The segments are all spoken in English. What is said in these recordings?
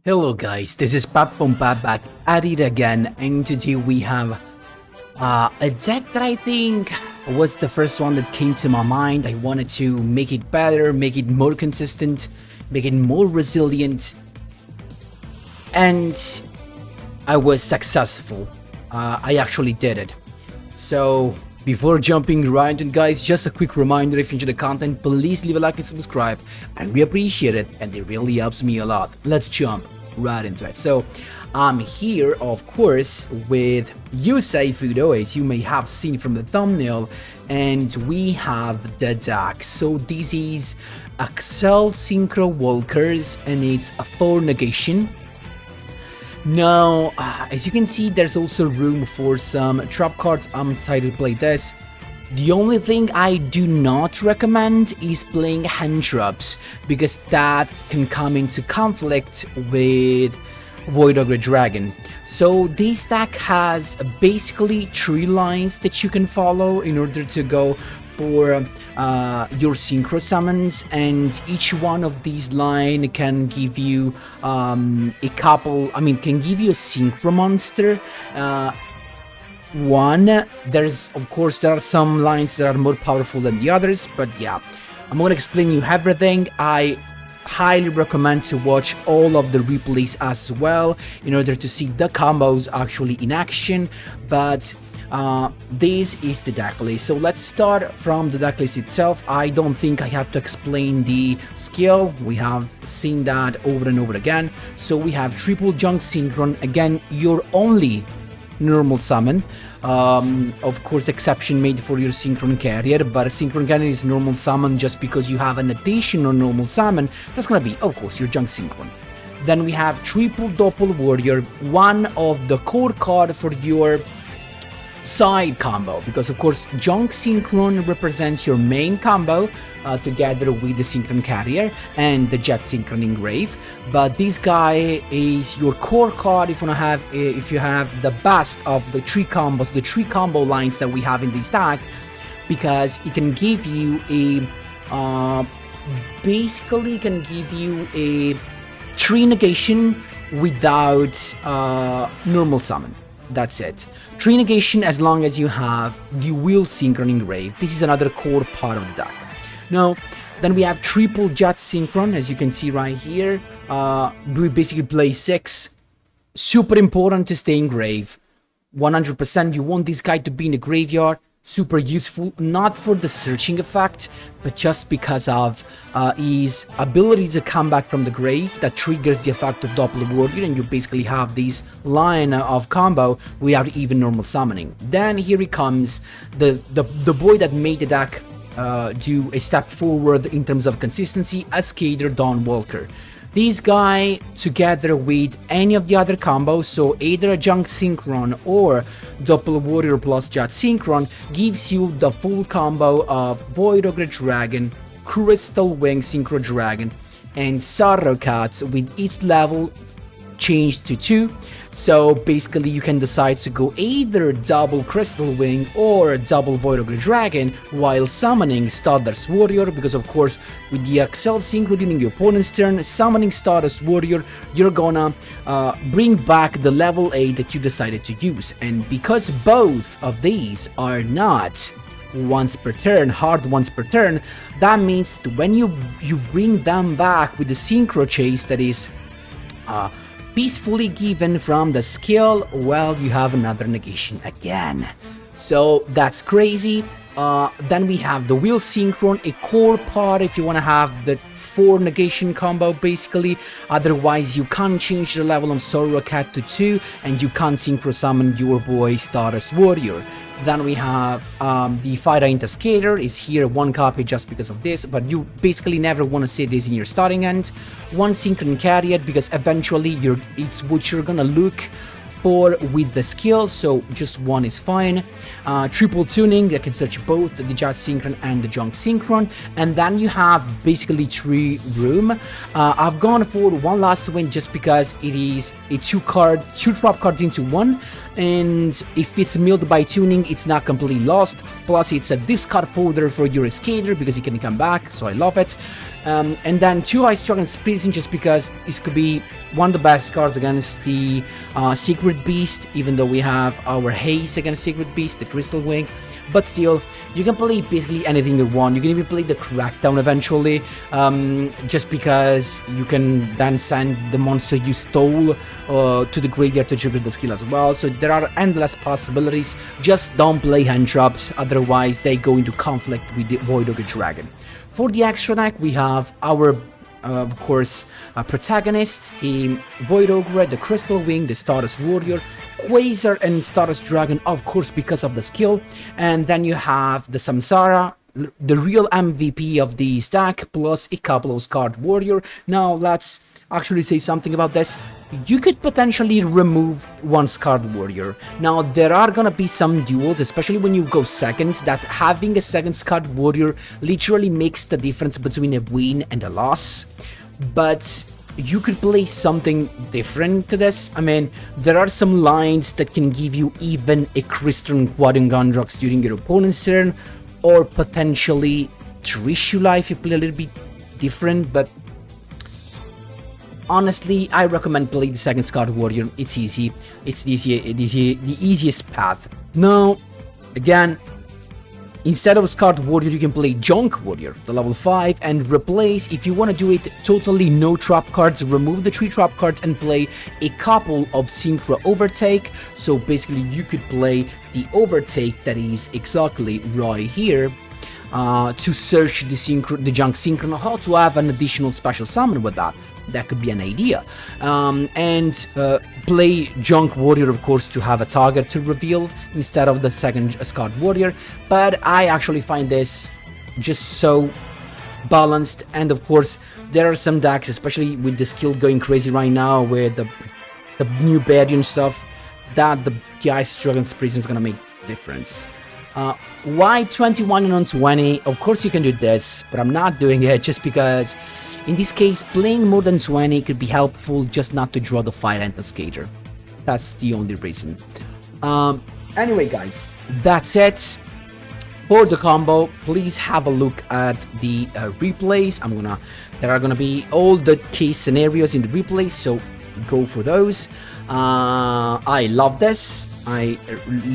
Hello guys, this is Pat from Pat back at it again, and today we have a deck that I think was the first one that came to my mind. I wanted to make it better, make it more consistent, make it more resilient, and I was successful. I actually did it. So before jumping right in, guys, just a quick reminder: if you enjoy the content, please leave a like and subscribe. I really appreciate it, and it really helps me a lot. Let's jump right into it. So I'm here, of course, with yugioh, as you may have seen from the thumbnail, and we have the deck. So this is Accel Synchro Walkers, and it's a 4 negation. Now, as you can see, there's also room for some trap cards. I'm excited to play this. The only thing I do not recommend is playing hand traps, because that can come into conflict with Void Ogre Dragon. So this deck has basically 3 lines that you can follow in order to go for your synchro summons, and each one of these line can give you can give you a synchro monster. There are some lines that are more powerful than the others, but yeah, I'm gonna explain you everything. I highly recommend to watch all of the replays as well in order to see the combos actually in action, but this is the deck list. So let's start from the deck list itself. I don't think I have to explain the skill. We have seen that over and over again. So we have triple junk synchron, again your only normal summon, of course exception made for your synchron carrier, but a synchron carrier is normal summon just because you have an additional normal summon. That's gonna be, of course, your junk synchron. Then we have triple doppel warrior, one of the core card for your side combo, because of course junk synchron represents your main combo together with the synchron carrier and the jet synchron engrave, but this guy is your core card if you have the best of the 3 combos, the 3 combo lines that we have in this deck, because it can give you a basically can give you a 3 negation without normal summon. That's it. 3 negation as long as you have Duel synchron engraved. This is another core part of the deck. Now, then we have triple jet synchron, as you can see right here. We basically play 6. Super important to stay engraved. 100% you want this guy to be in the graveyard. Super useful, not for the searching effect, but just because of his ability to come back from the grave that triggers the effect of Doppler Warrior, and you basically have this line of combo without even normal summoning. Then here he comes, the boy that made the deck do a step forward in terms of consistency, ASCATOR Dawn Walker. This guy, together with any of the other combos, so either a junk synchron or doppel warrior plus jet synchron, gives you the full combo of Void Ogre Dragon, Crystal Wing Synchro Dragon, and Sorrow Cat with each level changed to 2. So basically you can decide to go either double Crystal Wing or double Void Ogre Dragon while summoning Stardust Warrior, because of course with the Accel Synchro during your opponent's turn, summoning Stardust Warrior, you're gonna bring back the level 8 that you decided to use. And because both of these are not once per turn, hard once per turn, that means that when you bring them back with the Synchro Chase that is peacefully given from the skill, well, you have another negation again. So that's crazy. Then we have the Wheel Synchron, a core part if you want to have the 4 negation combo basically. Otherwise you can't change the level of Sorrow Cat to 2, and you can't synchro summon your boy Stardust Warrior. Then we have the Fire Ain't a Skater is here, 1 copy just because of this, but you basically never want to see this in your starting end. 1 synchron carrier, because eventually it's what you're gonna look for with the skill, so just 1 is fine. Triple tuning, that can search both the jet synchron and the junk synchron, and then you have basically 3 room. I've gone for 1 last win just because it is a 2 drop cards into 1, and if it's milled by tuning, it's not completely lost. Plus it's a discard folder for your ASCATOR because it can come back, so I love it. And then 2 Ice Dragon Prison, just because this could be one of the best cards against the Secret Beast, even though we have our Haze against Secret Beast, the Crystal Wing. But still, you can play basically anything you want. You can even play the Crackdown eventually, just because you can then send the monster you stole to the graveyard to trigger the skill as well. So there are endless possibilities. Just don't play hand traps, otherwise they go into conflict with the Void Ogre Dragon. For the extra deck, we have our of course, protagonist, the Void Ogre, the Crystal Wing, the Stardust Warrior, Quasar and Stardust Dragon, of course, because of the skill. And then you have the Samsara, the real MVP of the stack, plus a couple of Scarred Warrior. Now, let's actually say something about this. You could potentially remove one Scarred Warrior. Now, there are gonna be some duels, especially when you go second, that having a second Scarred Warrior literally makes the difference between a win and a loss. But you could play something different to this. I mean, there are some lines that can give you even a Crystal Quadrant Gondrox during your opponent's turn, or potentially Trishula if you play a little bit different, but honestly, I recommend playing the second Scarred Warrior. It's easy. It's the easiest path. Now, again, instead of Scarred Warrior, you can play Junk Warrior, the level 5, and replace, if you want to do it totally no trap cards, remove the 3 trap cards and play a couple of Synchro Overtake. So basically, you could play the Overtake that is exactly right here, to search the Junk Synchro, how to have an additional special summon with that. That could be an idea. And play Junk Warrior, of course, to have a target to reveal instead of the second Scarred Warrior. But I actually find this just so balanced. And of course, there are some decks, especially with the skill going crazy right now with the new Barian stuff, that the Ice Dragon's Prison is gonna make a difference. Why 21 and on 20? Of course you can do this, but I'm not doing it just because in this case playing more than 20 could be helpful, just not to draw the Fire Ant Skater. That's the only reason. Anyway guys, that's it for the combo. Please have a look at the replays. There are gonna be all the case scenarios in the replays, so go for those. I love this. I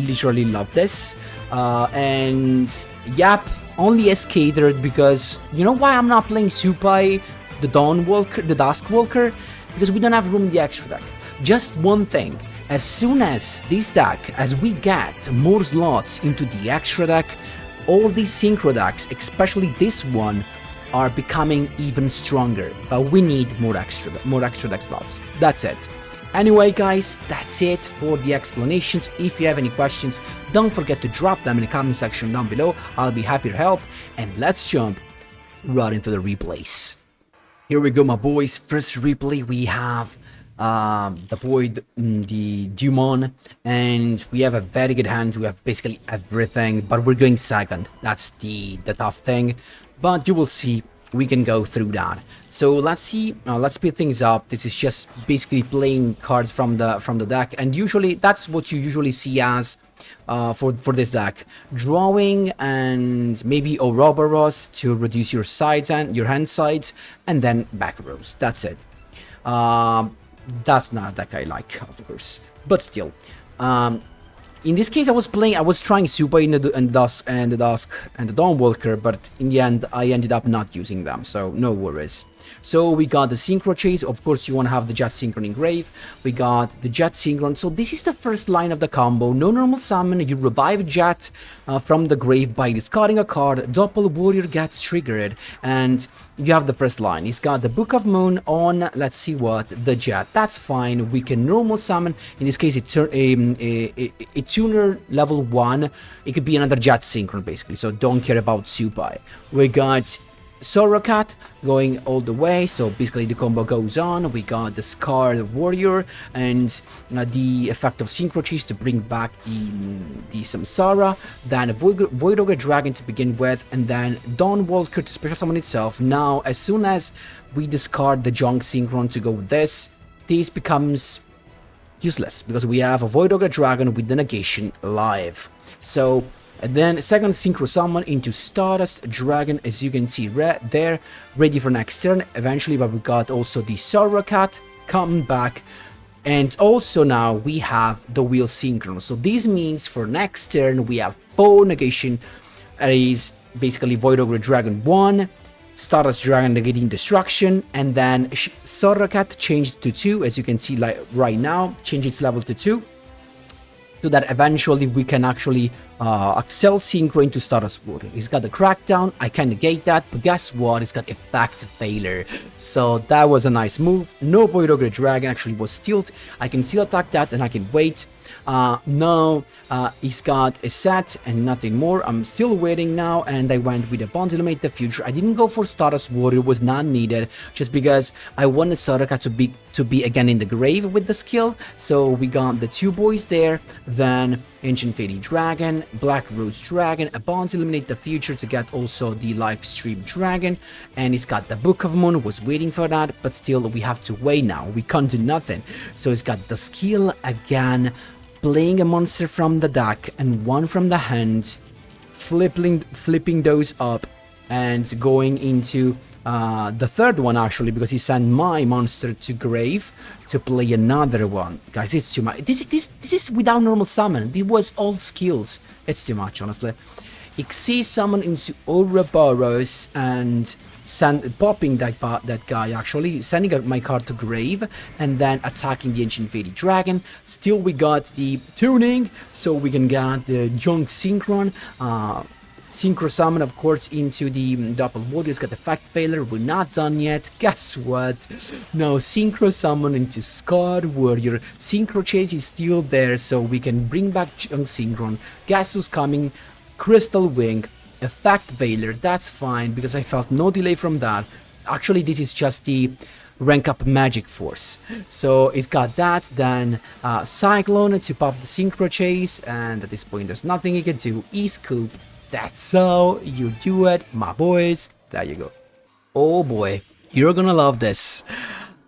literally love this. And yep, only ASCATOR, because you know why I'm not playing Supai, the Dawnwalker, the Duskwalker? Because we don't have room in the extra deck. Just one thing, as soon as this deck, as we get more slots into the extra deck, all these synchro decks, especially this one, are becoming even stronger. But we need more extra deck slots. That's it. Anyway guys, that's it for the explanations. If you have any questions, don't forget to drop them in the comment section down below. I'll be happy to help, and let's jump right into the replays. Here we go, my boys. First replay, we have the Void, the Dumon, and we have a very good hand. We have basically everything, but we're going second. That's the tough thing, but you will see. We can go through that. So let's see. Let's speed things up. This is just basically playing cards from the deck, and usually that's what you usually see as for this deck. Drawing and maybe Ouroboros to reduce your sides and your hand sides, and then back rows. That's it. That's not a deck I like, of course, but still. In this case, I was trying Supai and the Dawnwalker, but in the end, I ended up not using them, so no worries. So we got the Synchro Chase. Of course, you want to have the Jet Synchron in grave. We got the Jet Synchron. So this is the first line of the combo. No normal summon. You revive Jet from the grave by discarding a card. Doppel Warrior gets triggered, and you have the first line. He's got the Book of Moon on, let's see what, the Jet. That's fine. We can normal summon. In this case, a tuner level 1. It could be another Jet Synchron, basically. So don't care about Supai. We got Sorokat going all the way, so basically the combo goes on. We got the Scarred Warrior and the effect of Synchro Cheese to bring back the Samsara, then a Void Ogre Dragon to begin with, and then Dawnwalker to special summon itself. Now, as soon as we discard the Junk Synchron to go with this becomes useless, because we have a Void Ogre Dragon with the negation live. So And then second Synchro Summon into Stardust Dragon, as you can see right there, ready for next turn eventually, but we got also the Sorrow Cat coming back. And also now we have the Wheel Synchron. So this means for next turn we have 4 negation. That is basically Void Ogre Dragon 1, Stardust Dragon negating destruction, and then Sorrow Cat changed to 2, as you can see like right now, change its level to 2. So that eventually we can actually Accel Synchro into Stardust Warrior. He's got the Crackdown, I can negate that, but guess what? He's got Effect Failure. So that was a nice move. No Void Ogre Dragon actually was stealed. I can still attack that and I can wait. Now he's got a set and nothing more. I'm still waiting now, and I went with a Bond Illuminate the Future. I didn't go for Stardust Warrior, was not needed, just because I wanted Soraka to be again in the grave with the skill. So we got the 2 boys there, then Ancient Fairy Dragon, Black Rose Dragon, a Bond Illuminate the Future to get also the Live Stream Dragon, and he's got the Book of Moon, was waiting for that, but still we have to wait now, we can't do nothing. So he's got the skill again, playing a monster from the deck and one from the hand, flipping those up and going into the third one actually, because he sent my monster to grave to play another one. Guys, it's too much. This is without normal summon. It was all skills. It's too much, honestly. Xyz summon into Ouroboros and popping that guy actually, sending my card to grave and then attacking the Ancient Fairy Dragon. Still we got the tuning, so we can get the Junk Synchron. Synchro Summon, of course, into the Doppel Warriors, got Effect Failure, we're not done yet. Guess what? No, Synchro Summon into Scarred Warrior. Synchro Chase is still there, so we can bring back Junk Synchron. Guess who's coming? Crystal Wing. Effect Failure, that's fine, because I felt no delay from that. Actually, this is just the rank up Magic Force. So it's got that, then Cyclone to pop the Synchro Chase, and at this point there's nothing you can do. E-Scoop, that's how you do it, my boys. There you go. Oh boy, you're gonna love this.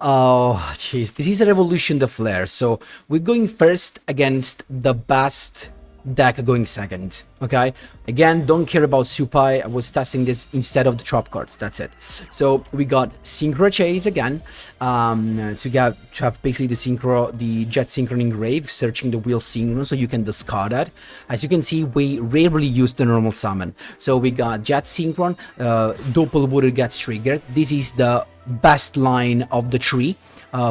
Oh jeez, this is a Revolution the Flare, so we're going first against the best deck going second, okay? Again, don't care about Supai, I was testing this instead of the drop cards, that's it. So we got Synchro Chase again, to have basically the Jet Synchron Engrave, searching the Wheel Synchron, so you can discard that. As you can see, we rarely use the normal summon. So we got Jet Synchron, Doppel Warrior gets triggered. This is the best line of the tree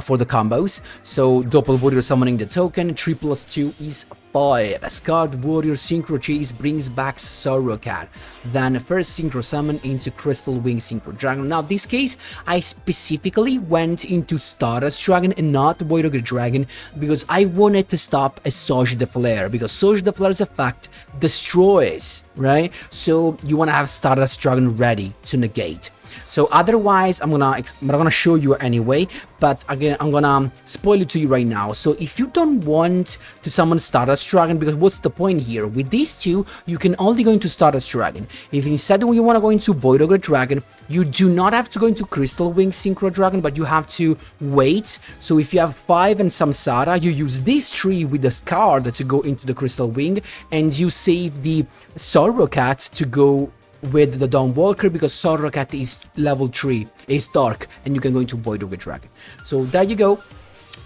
for the combos. So Doppel Warrior summoning the token, 3+2 is 5. Scarred Warrior Synchro Chase brings back Sorrow Cat. Then first Synchro Summon into Crystal Wing Synchro Dragon. Now this case, I specifically went into Stardust Dragon and not Void Ogre Dragon because I wanted to stop a Sauge de Flare, because Sauge de Flare's effect destroys, right? So you want to have Stardust Dragon ready to negate. So otherwise, I'm gonna show you anyway, but again, I'm gonna spoil it to you right now. So if you don't want to summon Stardust Dragon, because what's the point here? With these two, you can only go into Stardust Dragon. If instead you want to go into Void Ogre Dragon, you do not have to go into Crystal Wing Synchro Dragon, but you have to wait. So if you have 5 and Samsara, you use this tree with this card to go into the Crystal Wing, and you save the Sorrow Cat to go with the Dawnwalker, because Sorrow Cat is level 3, is dark, and you can go into Void Ogre Dragon. So there you go.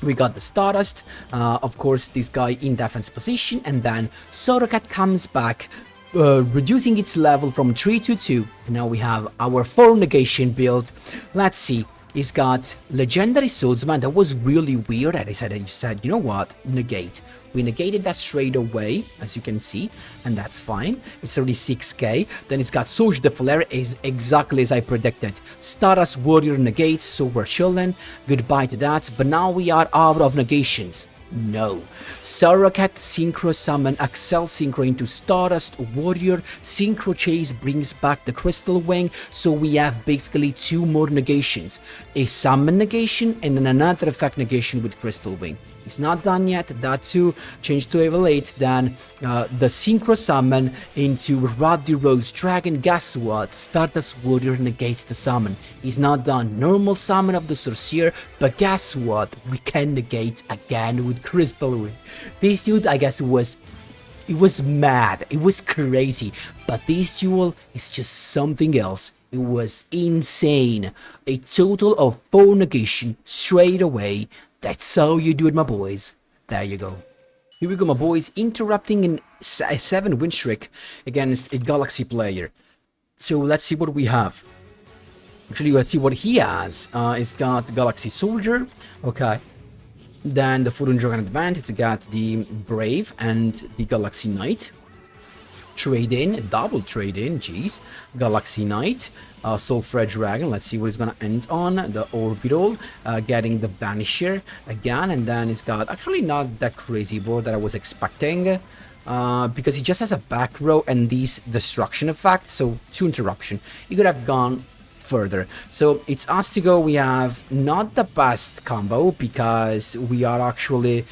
We got the Stardust, of course this guy in defense position, and then Sorrow Cat comes back, reducing its level from 3 to 2, and now we have our 4 negation build. Let's see. He's got Legendary Swordsman. That was really weird, and I said, you know what, negate. We negated that straight away, as you can see, and that's fine. It's already 6k. Then it's got Sauge de Flare, is exactly as I predicted. Stardust Warrior negate, so we're chilling. Goodbye to that. But now we are out of negations. No. Sorrow Cat Synchro Summon, Accel Synchro into Stardust Warrior. Synchro Chase brings back the Crystal Wing, so we have basically 2 more negations. A summon negation and then another effect negation with Crystal Wing. It's not done yet, that too, changed to level 8, then the Synchro Summon into Ruddy Rose Dragon. Guess what? Stardust Warrior negates the summon. It's not done. Normal summon of the Sorcerer, but guess what? We can negate again with Crystal Wing. This dude, I guess, was It was mad. It was crazy. But this duel is just something else. It was insane. A total of 4 negation straight away. That's how you do it, my boys. There you go. Here we go, my boys. Interrupting a 7 win streak against a Galaxy player. So let's see what we have. Actually, let's see what he has. He's got Galaxy Soldier. Okay. Then the Food and Dragon Advantage, it's got the Brave and the Galaxy Knight. Trade in, double trade in, jeez. Galaxy Knight, Soulfred Dragon, let's see what he's gonna end on. The Orbital, getting the Vanisher again, and then he's got actually not that crazy board that I was expecting. Because he just has a back row and these destruction effects, so 2 interruption. He could have gone further. So it's us to go. We have not the best combo because we are actually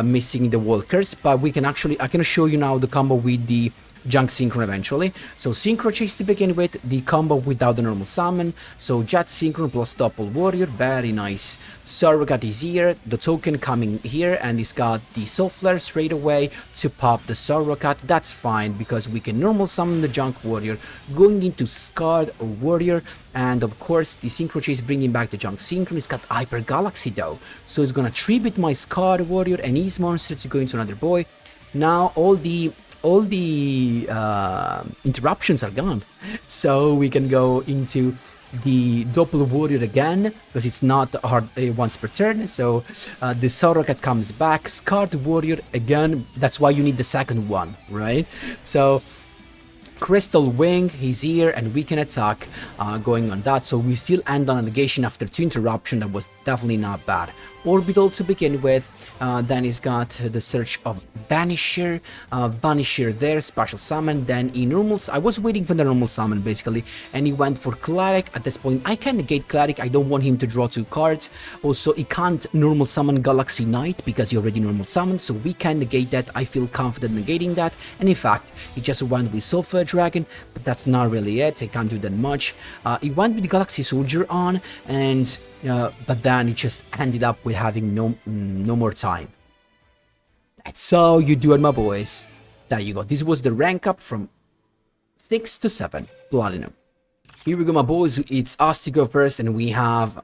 missing the walkers, but we can actually, I can show you now the combo with the Junk Synchron eventually. So Synchro Chase to begin with, the combo without the normal summon. So Jet Synchron plus Doppel Warrior, very nice. Surrogate is here, the token coming here, and he's got the Soul Flare straight away to pop the Surrogate. That's fine because we can normal summon the Junk Warrior, going into Scarred Warrior, and of course the Synchro Chase bringing back the Junk Synchron. He's got Hyper Galaxy though, so he's gonna tribute my Scarred Warrior and his monster to go into another boy. Now all the interruptions are gone, so we can go into the Doppel Warrior again because it's not hard once per turn. So the Surrogate comes back, Scarred Warrior again. That's why you need the second one, right? So Crystal Wing, he's here, and we can attack going on that. So we still end on a negation after 2 interruption. That was definitely not bad. Orbital to begin with, then he's got the search of Vanisher, Vanisher there, special summon, then in normals, I was waiting for the normal summon basically, and he went for Cleric. At this point, I can negate Cleric, I don't want him to draw 2 cards. Also, he can't normal summon Galaxy Knight because he already normal summoned, so we can negate that. I feel confident negating that, and in fact, he just went with Sulfur Dragon, but that's not really it, he can't do that much. He went with Galaxy Soldier on, and but then he just ended up with having no more time. That's how you do it, my boys. There you go. This was the rank up from 6 to 7 Platinum. Here we go, my boys. It's us to go first, and we have...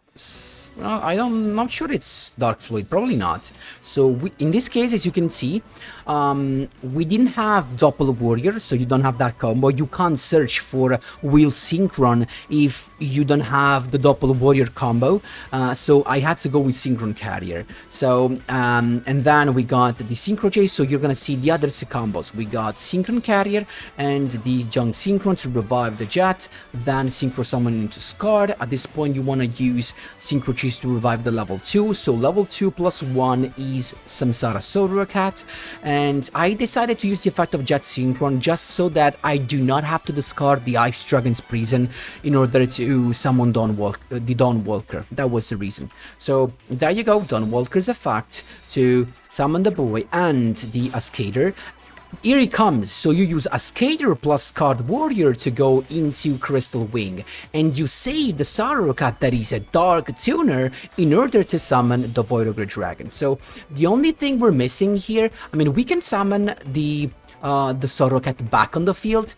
Well, I'm not sure it's Darkfluid, probably not. So in this case, as you can see, we didn't have Doppel Warrior, so you don't have that combo. You can't search for Wheel Synchron if you don't have the Doppel Warrior combo. So I had to go with Synchron Carrier. So and then we got the Synchro Chase. So you're gonna see the other 2 combos. We got Synchron Carrier and the Junk Synchron to revive the Jet. Then Synchro Summon into Scarred. At this point, you wanna use Synchro Chase to revive the level 2, so level 2 plus 1 is Samsara Surrogate, and I decided to use the effect of Jet Synchron just so that I do not have to discard the Ice Dragon's Prison in order to summon the Dawn Walker. That was the reason. So there you go, Dawn Walker's effect to summon the boy and the ASCATOR. Here he comes, so you use ASCATOR plus Scarred Warrior to go into Crystal Wing, and you save the Surrogate that is a Dark Tuner in order to summon the Void Ogre Dragon. So the only thing we're missing here, I mean, we can summon the Surrogate back on the field,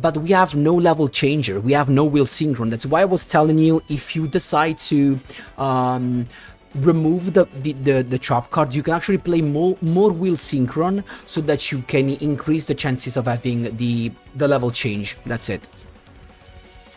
but we have no level changer, we have no Wheel Synchron. That's why I was telling you, if you decide to remove the trap card, you can actually play more Wheel Synchron so that you can increase the chances of having the level change. That's it.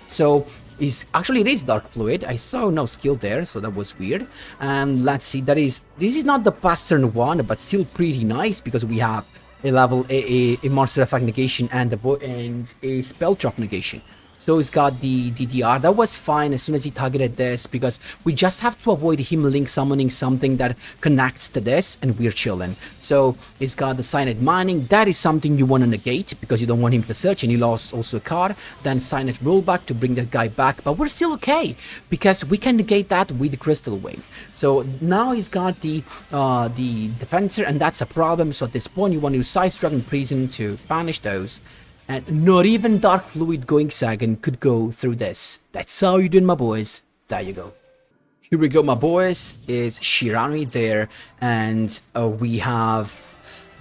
So it is Darkfluid. I saw no skill there, so that was weird. And let's see, this is not the past turn 1, but still pretty nice because we have a level a monster effect negation and a spell drop negation. So he's got the DDR. That was fine as soon as he targeted this, because we just have to avoid him link summoning something that connects to this, and we're chilling. So he's got the Cyanide Mining. That is something you want to negate, because you don't want him to search, and he lost also a card. Then Cyanide Rollback to bring that guy back, but we're still okay, because we can negate that with the Crystal Wing. So now he's got the Defensor, and that's a problem. So at this point, you want to use Ice Dragon Prison to banish those. And not even Darkfluid going second could go through this. That's how you do it, my boys. There you go. Here we go, my boys. Is Shiranui there, and we have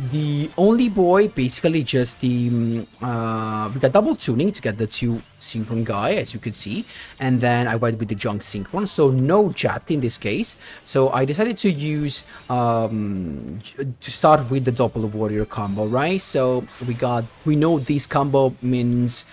The only boy, basically just the, we got double tuning to get the 2 synchron guy, as you could see, and then I went with the junk synchron, so no jet in this case. So I decided to use, to start with the double warrior combo, right? So we know this combo means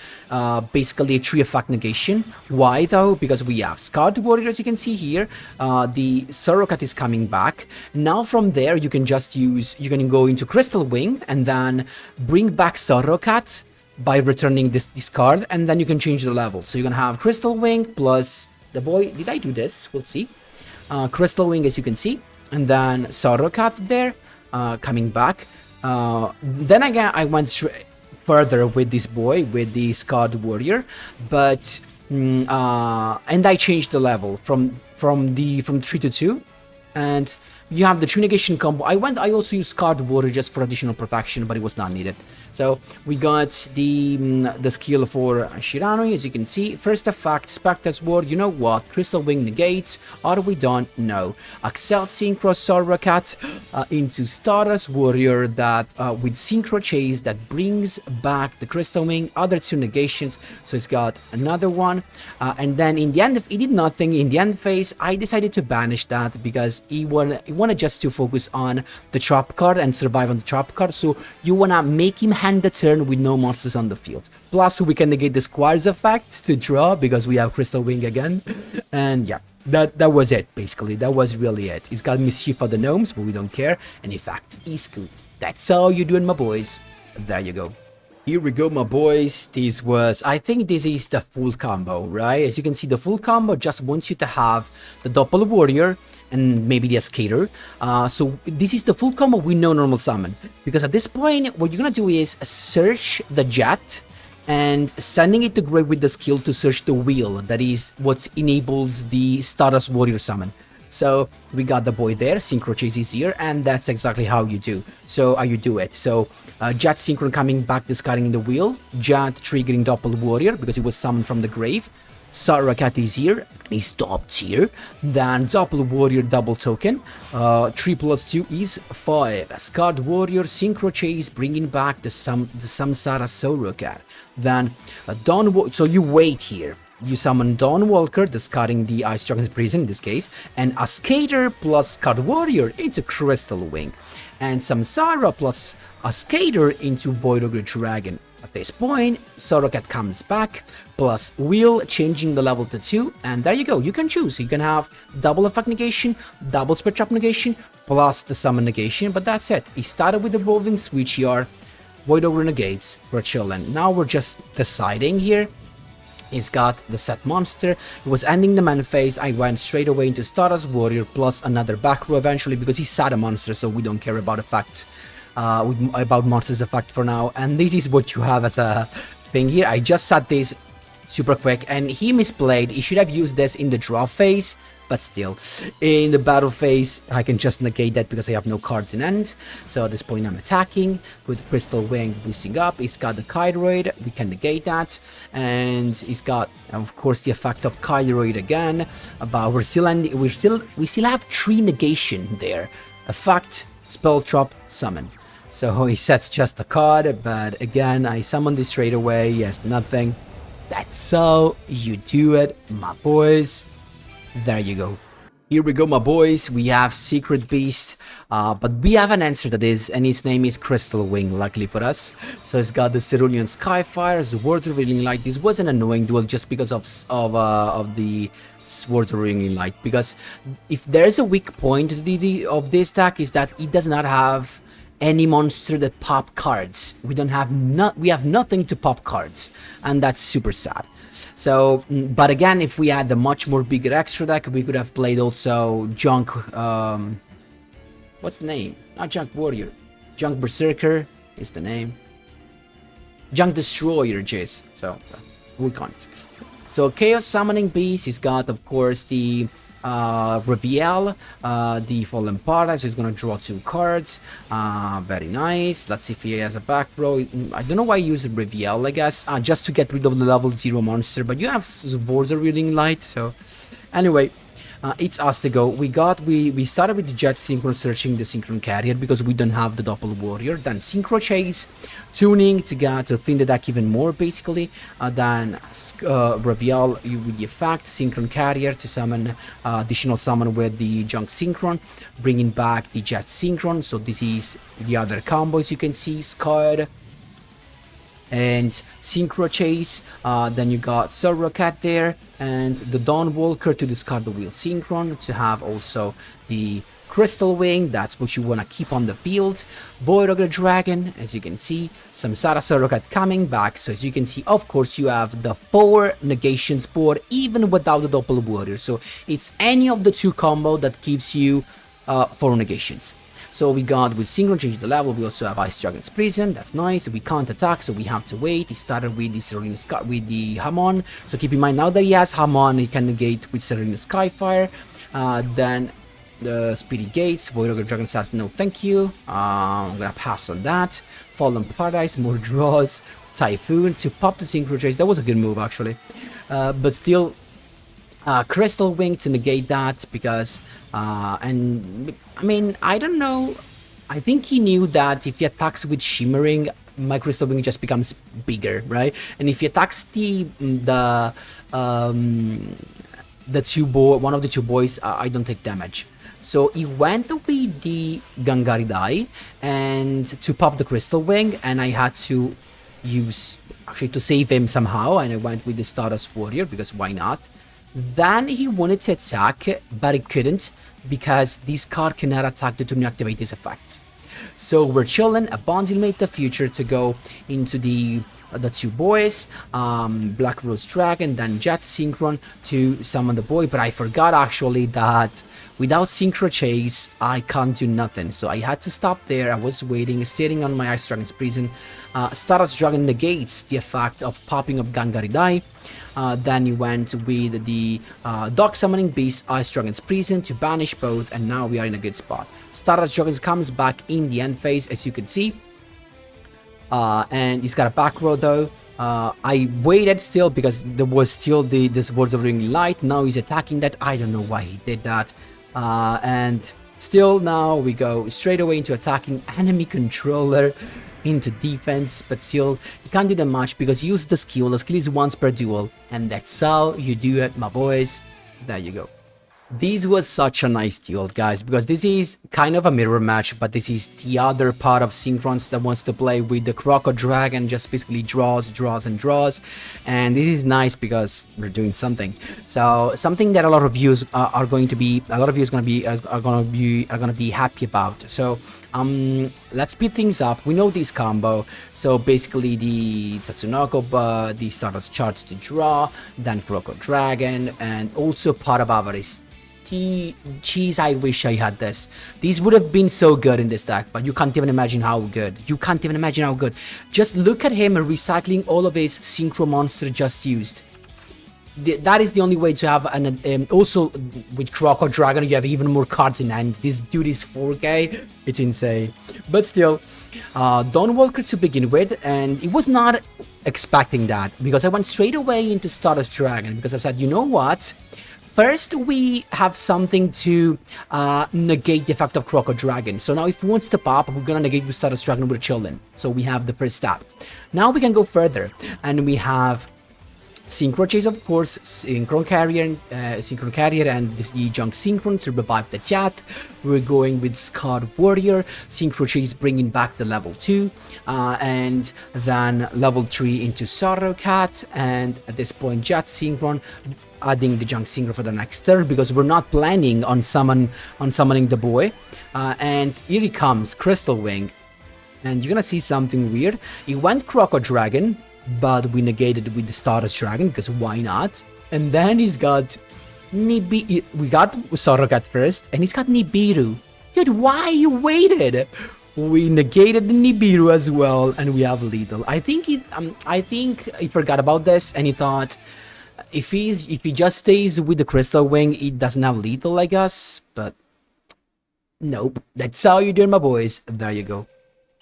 basically a 3 effect negation. Why though? Because we have Scout Warrior, as you can see here, the Sorokat is coming back. Now from there you can just use, you can go into Crystal Wing and then bring back Sorokat by returning this card, and then you can change the level. So you're gonna have Crystal Wing plus the boy. Did I do this? We'll see. Crystal Wing, as you can see, and then Sorokat there, coming back. Then again, I went further with this boy, with the Scout Warrior, but and I changed the level from 3 to 2, and you have the true negation combo. I also used Scout Warrior just for additional protection, but it was not needed. So we got the skill for Shiranui, as you can see. First effect, Spectre's Ward. You know what? Crystal Wing negates. Are we done? No. Accel Synchro Sorokat into Stardust Warrior that with Synchro Chase that brings back the Crystal Wing. Other 2 negations. So it's got another one. And then in the end, it did nothing. In the end phase, I decided to banish that because he wanted just to focus on the trap card and survive on the trap card. So you wanna make him hand the turn with no monsters on the field. Plus we can negate the Squires effect to draw because we have Crystal Wing again. And yeah, that was it basically. That was really it. He's got Mischief of the Gnomes, but we don't care. And in fact, he's good. That's how you doing, my boys. There you go. Here we go, my boys. I think this is the full combo, right? As you can see, the full combo just wants you to have the Doppel Warrior and maybe the ASCATOR. So this is the full combo with no normal summon. Because at this point, what you're gonna do is search the jet and sending it to grave with the skill to search the wheel. That is what enables the Stardust Warrior summon. So we got the boy there, Synchro Chase is here, and that's exactly how you do. So how you do it. So Jet Synchron coming back, discarding the wheel. Jet triggering Doppel Warrior because it was summoned from the grave. Sorokat is here, and he's top tier. Then Doppel Warrior double token. 3 plus 2 is 5. Scout Warrior Synchro Chase bringing back the Samsara Sorokat. Then so you wait here. You summon Dawnwalker, discarding the Ice Dragon's Prison in this case, and ASCATOR plus Scout Warrior into Crystal Wing, and Samsara plus ASCATOR into Void Ogre Dragon. At this point, Sorokat comes back, plus Wheel, changing the level to 2, and there you go, you can choose. You can have double effect negation, double spread trap negation, plus the summon negation, but that's it. He started with Evolving Switchyard, Void Ogre negates, we're chilling. Now we're just deciding here. He's got the set monster. It was ending the man phase. I went straight away into Stardust Warrior plus another back row eventually because he sat a monster, so we don't care about effect, about monsters effect for now. And this is what you have as a thing here. I just sat this super quick and he misplayed. He should have used this in the draw phase, but still, in the battle phase, I can just negate that because I have no cards in end. So at this point, I'm attacking with Crystal Wing boosting up. He's got the Kyroid, we can negate that, and he's got, of course, the effect of Kyroid again. But we still have 3 negation there: effect, spell trap, summon. So he sets just a card, but again, I summon this straight away. Yes, nothing. That's how you do it, my boys. There you go. Here we go, my boys. We have Secret Beast, but we have an answer to this, and his name is Crystal Wing, luckily for us. So it's got the Cerulean Skyfire, Swords of Revealing Light. This was an annoying duel just because of the Swords of Revealing Light. Because if there's a weak point of this deck is that it does not have any monster that pop cards. We have nothing to pop cards, and that's super sad. So, but again, if we had a much more bigger extra deck, we could have played also Junk, what's the name? Not Junk Warrior. Junk Berserker is the name. Junk Destroyer, Jizz. So, we can't. So, Chaos Summoning Beast, he's got, of course, the Reveal, the Fallen Paradise, so he's gonna draw 2 cards. Very nice. Let's see if he has a back row. I don't know why I use Reveal, I guess, just to get rid of the level 0 monster, but you have Swords of Revealing Light, so anyway. It's us to go. We started with the Jet Synchron searching the Synchron Carrier because we don't have the Doppel Warrior. Then Synchro Chase, tuning to thin the deck even more basically. Then reveal with the effect Synchron Carrier to summon additional summon with the Junk Synchron, bringing back the Jet Synchron. So this is the other combos you can see, Scud and Synchro Chase. Then you got Sorrow Cat there, and the Dawn Walker to discard the Wheel Synchron, to have also the Crystal Wing, that's what you want to keep on the field. Void Ogre Dragon, as you can see, some Samsara Sorrow Cat coming back. So as you can see, of course, you have the 4 negations board even without the Doppel Warrior. So it's any of the 2 combo that gives you 4 negations. So we got with Synchron change the level, we also have Ice Dragon's Prison, that's nice. We can't attack, so we have to wait. He started with the Serene Sky, with the Hamon. So keep in mind, now that he has Hamon, he can negate with Serene Skyfire. Then the Speedy Gates, Void Ogre Dragon says no thank you. I'm gonna pass on that. Fallen Paradise, more draws. Typhoon to pop the Synchro Chase, that was a good move actually. But still, Crystal Wing to negate that because, and I mean, I don't know, I think he knew that if he attacks with Shimmering, my Crystal Wing just becomes bigger, right? And if he attacks one of the 2 boys, I don't take damage. So he went with the Gangaridai and to pop the Crystal Wing, and I had to use, actually to save him somehow, and I went with the Stardust Warrior because why not? Then he wanted to attack, but he couldn't because this card cannot attack due to activate his effects. So we're chilling, a Bond made the future to go into the 2 boys, Black Rose Dragon, then Jet Synchron to summon the boy, but I forgot actually that without Synchro Chase, I can't do nothing. So I had to stop there. I was waiting, sitting on my Ice Dragon's Prison. Stardust Dragon negates the effect of popping of Gangaridai. Then you went with the Dog Summoning Beast, Ice Dragon's Prison to banish both, and now we are in a good spot. Stardust Dragon comes back in the end phase, as you can see. And he's got a back row though. I waited still because there was still the Swords of Ring Light. Now he's attacking that. I don't know why he did that. And still now we go straight away into attacking enemy controller, into defense, but still you can't do that much because use the skill. The skill is once per duel, and that's how you do it, my boys. There you go. This was such a nice duel, guys, because this is kind of a mirror match, but this is the other part of Synchrons that wants to play with the Croco Dragon, just basically draws, and this is nice because we're doing something. So something that a lot of views are going to be happy about. So let's speed things up. We know this combo, so basically the Tatsunoko, the Stardust Charge to draw, then Croco Dragon, and also part of Avarice. Jeez, I wish I had this. These would have been so good in this deck, but you can't even imagine how good. Just look at him recycling all of his Synchro monster just used. That is the only way to have an... also, with Croco Dragon, you have even more cards in hand. This dude is 4K. It's insane. But still, Dawn Walker to begin with, and it was not expecting that, because I went straight away into Stardust Dragon, because I said, you know what? First, we have something to negate the effect of Croco Dragon. So now if we want to pop, we're gonna negate with Stardust Dragon, we're chilling. So we have the first step. Now we can go further, and we have Synchro Chase, of course, Synchron Carrier, and this the Junk Synchron to revive the chat. We're going with Scarred Warrior, Synchro Chase bringing back the level 2, and then level 3 into Sorrow Cat, and at this point Jet Synchron, adding the Junk Synchron for the next turn because we're not planning on summoning the boy. And here he comes, Crystal Wing, and you're gonna see something weird. He went Croco Dragon, but we negated with the Stardust Dragon because why not? And then he's got Nibiru. We got Sorrow Cat first, and he's got Nibiru. Dude, why you waited? We negated the Nibiru as well, and we have Lethal. I think he forgot about this, and he thought if he just stays with the Crystal Wing, he doesn't have Lethal, I guess. But nope, that's how you do it, my boys. There you go.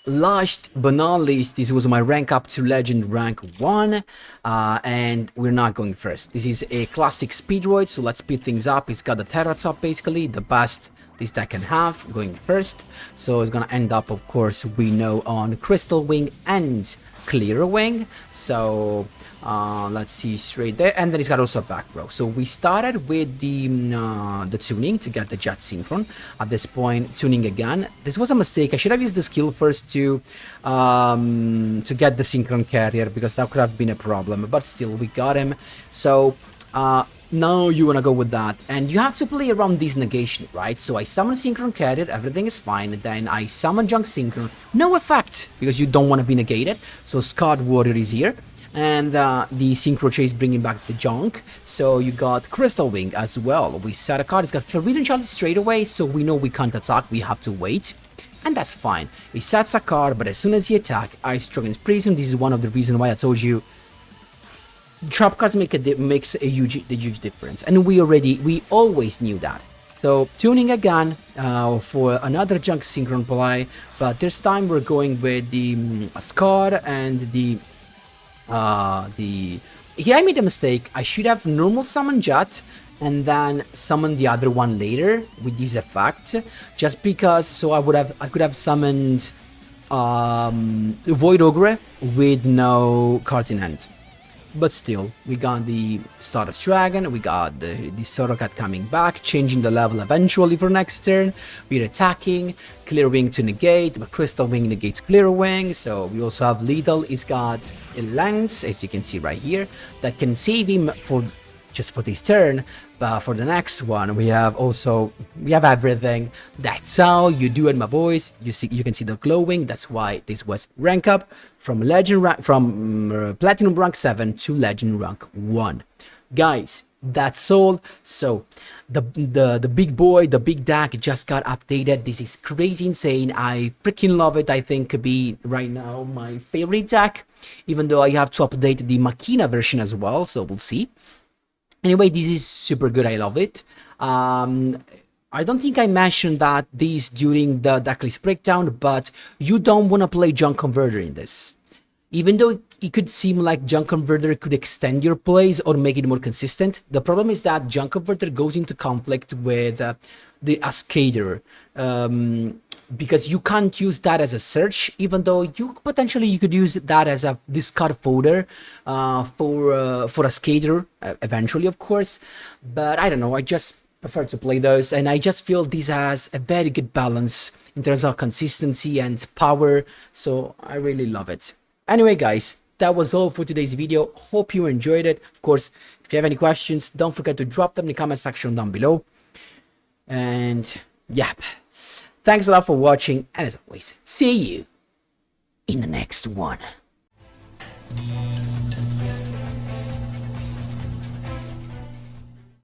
Last but not least, this was my rank up to legend rank 1, and we're not going first. This is a classic speedroid, so let's speed things up. It's got the Terra top, basically the best this deck can have, going first. So it's gonna end up, of course, we know, on Crystal Wing and Clear Wing. So let's see, straight there, and then it's got also a back row. So we started with the tuning to get the jet synchron. At this point, tuning again. This was a mistake. I should have used the skill first to get the synchron carrier, because that could have been a problem. But still, we got him. So now you want to go with that, and you have to play around this negation, right? So I summon synchron carrier, everything is fine. Then I summon junk synchron, no effect, because you don't want to be negated. So Scott Warrior is here, and the synchro chase bringing back the junk. So you got Crystal Wing as well. We set a card, it's got Floridian Chalice straight away, so we know we can't attack, we have to wait. And that's fine. He sets a card, but as soon as he attack, Ice Dragon's Prism. This is one of the reasons why I told you trap cards makes a huge difference, and we always knew that. So tuning again for another junk synchron play, but this time we're going with the Scar and the here I made a mistake. I should have normal summon Jet and then summon the other one later with this effect, just because, so I could have summoned Void Ogre with no cards in hand. But still, we got the Stardust Dragon, we got the Sorokat coming back, changing the level eventually for next turn. We're attacking, Clear Wing to negate, but Crystal Wing negates Clear Wing. So we also have Lethal, he's got a lens, as you can see right here, that can save him for just for this turn. But for the next one, we have everything. That's how you do it, my boys. You can see the glowing. That's why this was rank up from platinum rank 7 to legend rank 1. Guys, that's all. So the big boy, the big deck just got updated. This is crazy insane. I freaking love it. I think could be right now my favorite deck, even though I have to update the Machina version as well, so we'll see. Anyway, this is super good. I love it. I don't think I mentioned that this during the decklist breakdown, but you don't want to play Junk Converter in this. Even though it could seem like Junk Converter could extend your plays or make it more consistent, the problem is that Junk Converter goes into conflict with the ASCATOR. Because you can't use that as a search, even though you could use that as a discard folder for ASCATOR eventually, of course. But I don't know, I just prefer to play those, and I just feel this has a very good balance in terms of consistency and power, so I really love it. Anyway, guys, that was all for today's video. Hope you enjoyed it. Of course, if you have any questions, don't forget to drop them in the comment section down below. And yeah, thanks a lot for watching, and as always, see you in the next one.